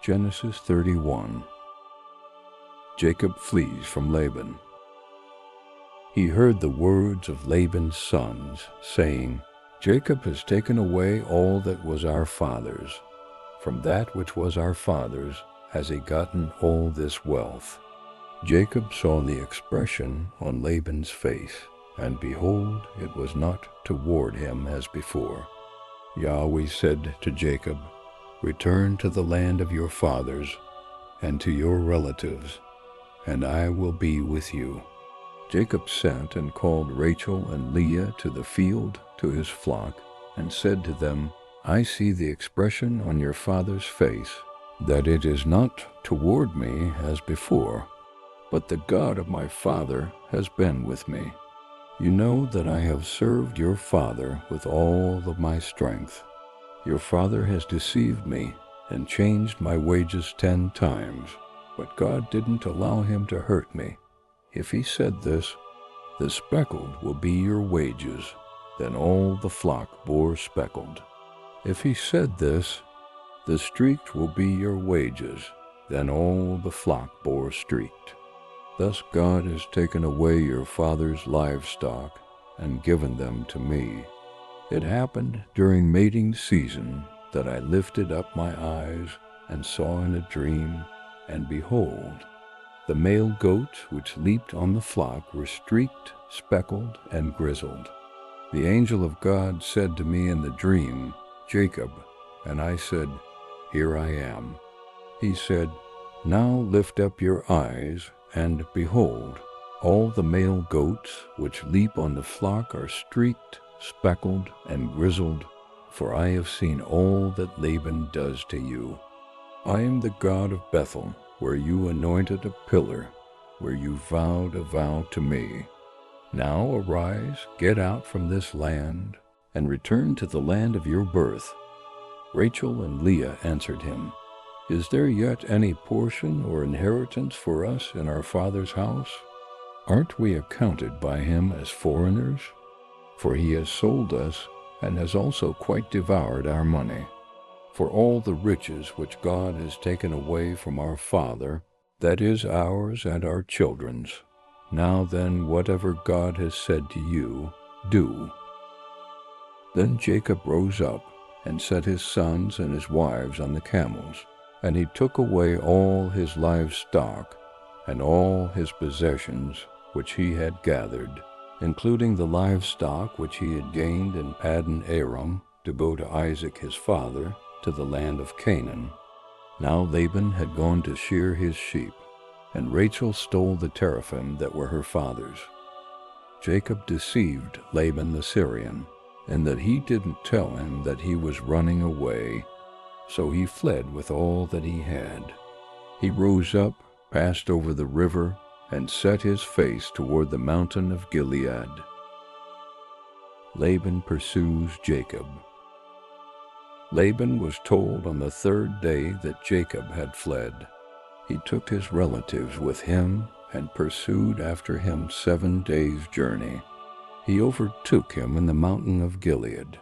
Genesis 31. Jacob flees from Laban. He heard the words of Laban's sons, saying, Jacob has taken away all that was our father's. From that which was our father's has he gotten all this wealth. Jacob saw the expression on Laban's face, and behold, it was not toward him as before. Yahweh said to Jacob, Return to the land of your fathers and to your relatives, and I will be with you. Jacob sent and called Rachel and Leah to the field to his flock, and said to them, I see the expression on your father's face, that it is not toward me as before, but the God of my father has been with me. You know that I have served your father with all of my strength. Your father has deceived me and changed my wages 10 times, but God didn't allow him to hurt me. If he said this, the speckled will be your wages, then all the flock bore speckled. If he said this, the streaked will be your wages, then all the flock bore streaked. Thus God has taken away your father's livestock and given them to me. It happened during mating season that I lifted up my eyes and saw in a dream, and behold, the male goats which leaped on the flock were streaked, speckled, and grizzled. The angel of God said to me in the dream, Jacob, and I said, Here I am. He said, Now lift up your eyes, and behold, all the male goats which leap on the flock are streaked, speckled, and grizzled, for I have seen all that Laban does to you. I am the God of Bethel, where you anointed a pillar, where you vowed a vow to me. Now arise, get out from this land, and return to the land of your birth. Rachel and Leah answered him, Is there yet any portion or inheritance for us in our father's house? Aren't we accounted by him as foreigners? For he has sold us, and has also quite devoured our money. For all the riches which God has taken away from our father, that is ours and our children's. Now then, whatever God has said to you, do. Then Jacob rose up, and set his sons and his wives on the camels, and he took away all his livestock, and all his possessions which he had gathered, including the livestock which he had gained in Paddan Aram, to go to Isaac his father, to the land of Canaan. Now Laban had gone to shear his sheep, and Rachel stole the teraphim that were her father's. Jacob deceived Laban the Syrian, in that he didn't tell him that he was running away, so he fled with all that he had. He rose up, passed over the river, and set his face toward the mountain of Gilead. Laban pursues Jacob. Laban was told on the 3rd day that Jacob had fled. He took his relatives with him and pursued after him 7 days' journey. He overtook him in the mountain of Gilead.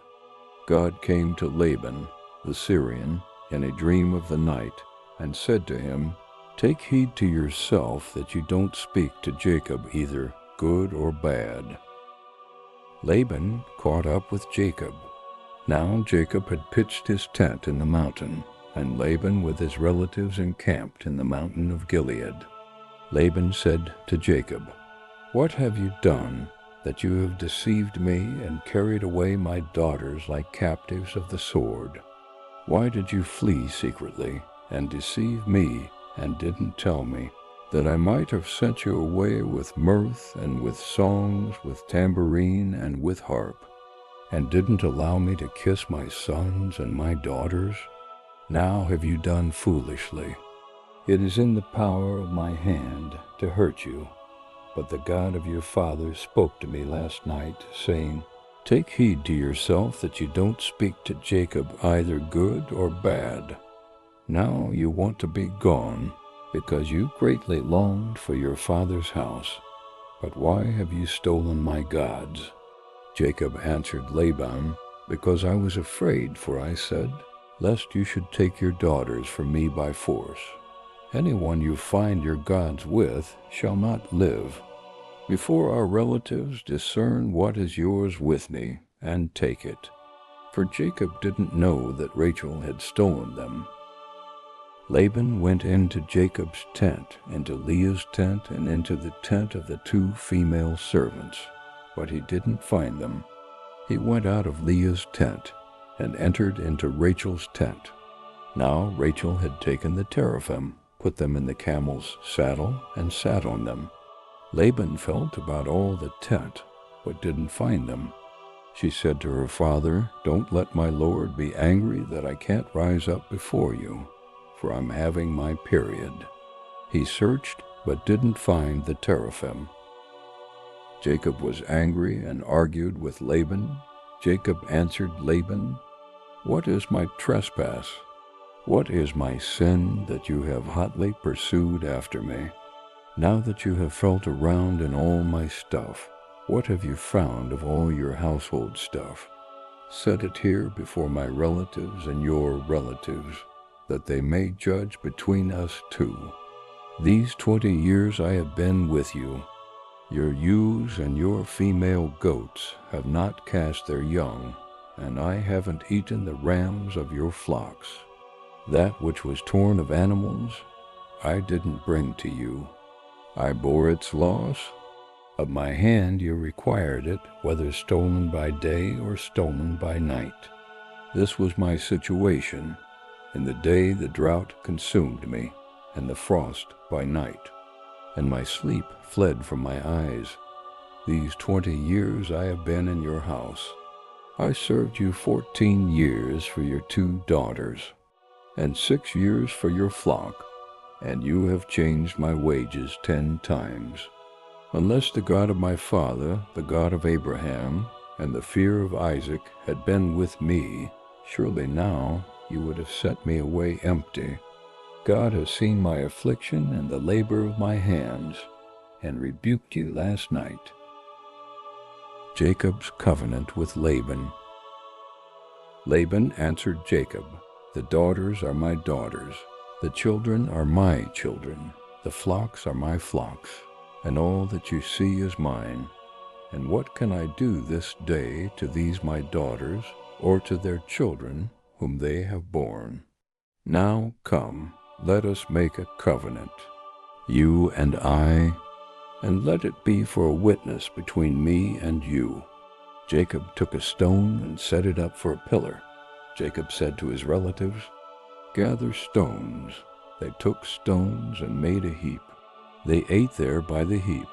God came to Laban, the Syrian, in a dream of the night, and said to him, Take heed to yourself that you don't speak to Jacob either good or bad. Laban caught up with Jacob. Now Jacob had pitched his tent in the mountain, and Laban with his relatives encamped in the mountain of Gilead. Laban said to Jacob, What have you done, that you have deceived me and carried away my daughters like captives of the sword? Why did you flee secretly and deceive me and didn't tell me, that I might have sent you away with mirth and with songs, with tambourine and with harp, and didn't allow me to kiss my sons and my daughters? Now have you done foolishly. It is in the power of my hand to hurt you, but the God of your fathers spoke to me last night, saying, Take heed to yourself that you don't speak to Jacob either good or bad. Now you want to be gone, because you greatly longed for your father's house. But why have you stolen my gods? Jacob answered Laban, Because I was afraid, for I said, lest you should take your daughters from me by force. Anyone you find your gods with shall not live. Before our relatives discern what is yours with me, and take it. For Jacob didn't know that Rachel had stolen them. Laban went into Jacob's tent, into Leah's tent, and into the tent of the 2 female servants, but he didn't find them. He went out of Leah's tent and entered into Rachel's tent. Now Rachel had taken the teraphim, put them in the camel's saddle, and sat on them. Laban felt about all the tent, but didn't find them. She said to her father, "Don't let my lord be angry that I can't rise up before you, for I'm having my period." He searched, but didn't find the teraphim. Jacob was angry and argued with Laban. Jacob answered Laban, "What is my trespass? What is my sin that you have hotly pursued after me? Now that you have felt around in all my stuff, what have you found of all your household stuff? Set it here before my relatives and your relatives, that they may judge between us 2. These 20 years I have been with you. Your ewes and your female goats have not cast their young, and I haven't eaten the rams of your flocks. That which was torn of animals, I didn't bring to you. I bore its loss. Of my hand you required it, whether stolen by day or stolen by night. This was my situation. In the day the drought consumed me, and the frost by night, and my sleep fled from my eyes. These 20 years I have been in your house. I served you 14 years for your 2 daughters, and 6 years for your flock, and you have changed my wages 10 times. Unless the God of my father, the God of Abraham, and the fear of Isaac had been with me, surely now you would have sent me away empty. God has seen my affliction and the labor of my hands, and rebuked you last night." Jacob's covenant with Laban. Laban answered Jacob, "The daughters are my daughters, the children are my children, the flocks are my flocks, and all that you see is mine. And what can I do this day to these my daughters, or to their children whom they have borne? Now come, let us make a covenant, you and I, and let it be for a witness between me and you." Jacob took a stone and set it up for a pillar. Jacob said to his relatives, "Gather stones." They took stones and made a heap. They ate there by the heap.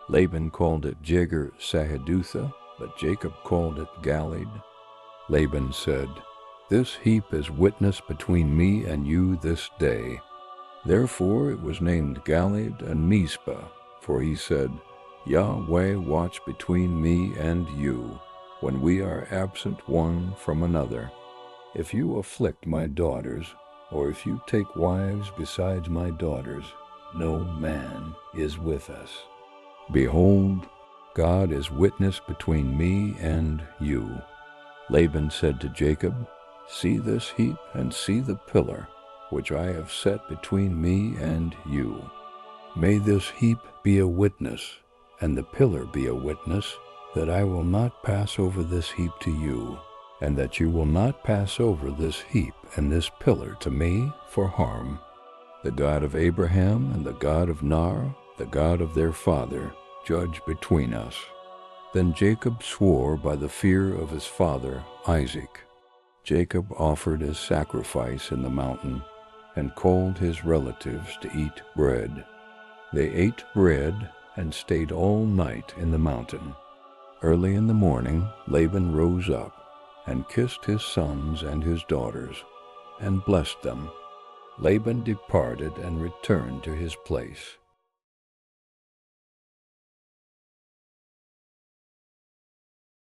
Laban called it Jegar-Sahadutha, but Jacob called it Galeed. Laban said, "This heap is witness between me and you this day." Therefore it was named Galeed and Mizpah, for he said, "Yahweh watch between me and you, when we are absent one from another. If you afflict my daughters, or if you take wives besides my daughters, no man is with us. Behold, God is witness between me and you." Laban said to Jacob, "See this heap and see the pillar, which I have set between me and you. May this heap be a witness, and the pillar be a witness, that I will not pass over this heap to you, and that you will not pass over this heap and this pillar to me for harm. The God of Abraham and the God of Nar, the God of their father, judge between us." Then Jacob swore by the fear of his father Isaac. Jacob offered his sacrifice in the mountain, and called his relatives to eat bread. They ate bread and stayed all night in the mountain. Early in the morning Laban rose up, and kissed his sons and his daughters, and blessed them. Laban departed and returned to his place.